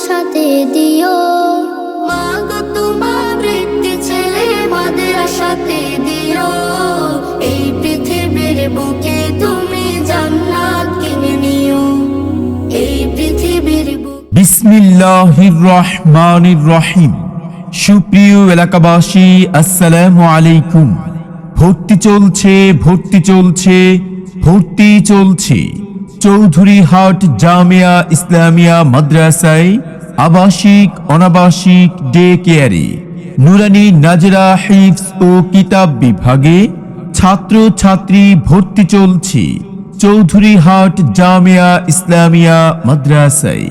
সাথে দিও। মাগো তোমার বৃত্তি ছেলে মাদ্রাসাতে দিও। এই পৃথিবীর বুকে তুমি জান্নাত কিনে নিও। এই পৃথিবীর বিসমিল্লাহির রহমানির রহিম। সুপ্রিয় এলাকাবাসী, আসসালামু আলাইকুম। ভর্তি চলছে চৌধুরীহাট জামিয়া ইসলামিয়া মাদ্রাসায় আবাসিক অনাবাসিক ডে কেয়ারে নুরানি নাজরা হিফজ ও কিতাব বিভাগে ছাত্র ছাত্রী ভর্তি চলছে চৌধুরীহাট জামিয়া ইসলামিয়া মাদ্রাসায়।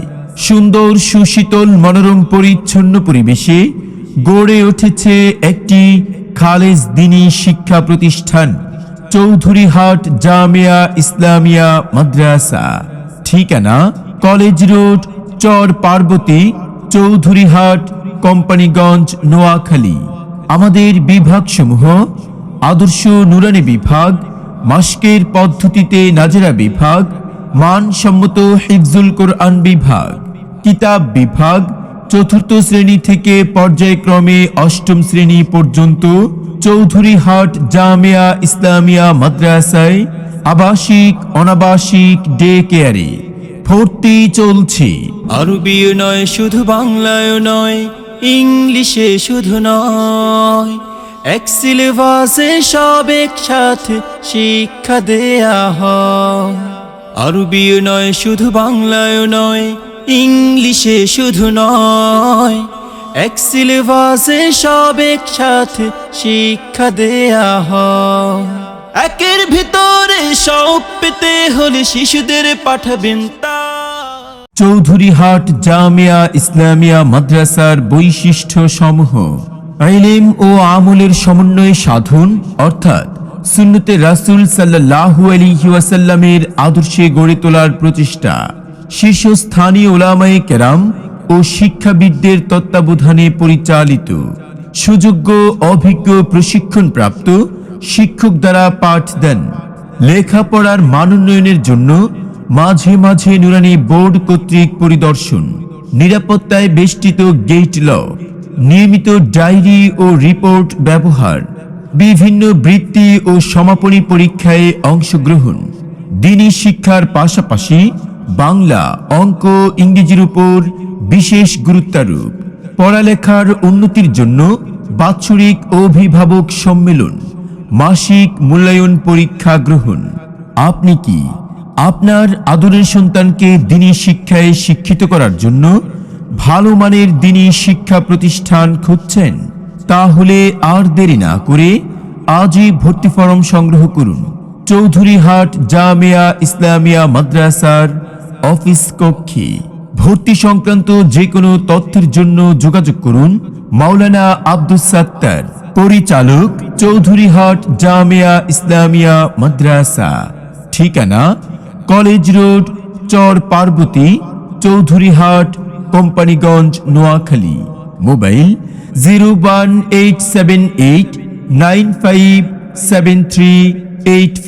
সুন্দর সুশীতল মনোরম পরিচ্ছন্ন পরিবেশে গড়ে উঠেছে একটি খালেজ দ্বীনী শিক্ষা প্রতিষ্ঠান চৌধুরীহাট জামিয়া ইসলামিয়া মাদ্রাসা। ঠিকানা কলেজ রোড, চর পার্বতী, চৌধুরীহাট, কোম্পানিগঞ্জ, নোয়াখালী। আমাদের বিভাগসমূহ: আদর্শ নুরানি বিভাগ, মাশকের পদ্ধতিতে নাজেরা বিভাগ, মানসম্মত হিফজুল কোরআন বিভাগ, কিতাব বিভাগ চতুর্থ শ্রেণী থেকে পর্যায়ক্রমে অষ্টম শ্রেণী পর্যন্ত চৌধুরীহাট জামিয়া ইসলামিয়া মাদ্রাসায় আবাসিক অনাবাসিক ডে কেয়ারে ভর্তি চলছে। আরবিও নয়, শুধু বাংলায়ও নয়, ইংলিশে শুধু নয়, এক সিলেবাসে সব একসাথে শিক্ষা দেয়া হয়। আরবিও নয়, শুধু বাংলায়ও নয়, ইংলিশে শুধু নয়, এক সিলেবাসে সব একসাথে শিক্ষা দেয়া হয়। একের ভিতরে সব পেতে হলে শিশুদের পাঠাবেন তা। চৌধুরীহাট জামিয়া ইসলামিয়া মাদ্রাসার বৈশিষ্ট্য সমূহ: ইলম ও আমলের সমন্বয় সাধন, অর্থাৎ সুন্নতে রাসূল সাল্লাল্লাহু আলাইহি ওয়াসাল্লামের আদর্শে গড়ে তোলার প্রচেষ্টা, শীর্ষস্থানীয় উলামায়ে কেরাম ও শিক্ষাবিদদের তত্ত্বাবধানে পরিচালিত, সুযোগ্য অভিজ্ঞ প্রশিক্ষণপ্রাপ্ত শিক্ষক দ্বারা পাঠদান, লেখাপড়ার মান উন্নয়নের জন্য মাঝে মাঝে নুরানি বোর্ড কর্তৃক পরিদর্শন, নিরাপত্তায় বেষ্টিত গেট লক, নিয়মিত ডায়েরি ও রিপোর্ট ব্যবহার, বিভিন্ন বৃত্তি ও সমাপনী পরীক্ষায় অংশগ্রহণ, দ্বীনী শিক্ষার পাশাপাশি বাংলা, অঙ্ক, ইংরেজির উপর বিশেষ গুরুত্বারোপ, পড়ালেখার উন্নতির জন্য বাৎসরিক অভিভাবক সম্মেলন, মাসিক মূল্যায়ন পরীক্ষা গ্রহণ। আপনি কি আপনার আদরের সন্তানকে দ্বীনী শিক্ষায় শিক্ষিত করার জন্য ভালো মানের দ্বীনী শিক্ষা প্রতিষ্ঠান খুঁজছেন? তাহলে আর দেরি না করে আজই ভর্তি ফরম সংগ্রহ করুন চৌধুরীহাট জামিয়া ইসলামিয়া মাদ্রাসার অফিস কক্ষে। ভর্তি সংক্রান্ত যে কোনো তথ্যের জন্য যোগাযোগ করুন মাওলানা আব্দুস সাত্তার, পরিচালক চৌধুরীহাট জামিয়া ইসলামিয়া মাদ্রাসা। ঠিকানা কলেজ রোড, চর পার্বতী, চৌধুরীহাট, কোম্পানিগঞ্জ, নোয়াখালী। মোবাইল 01878957384।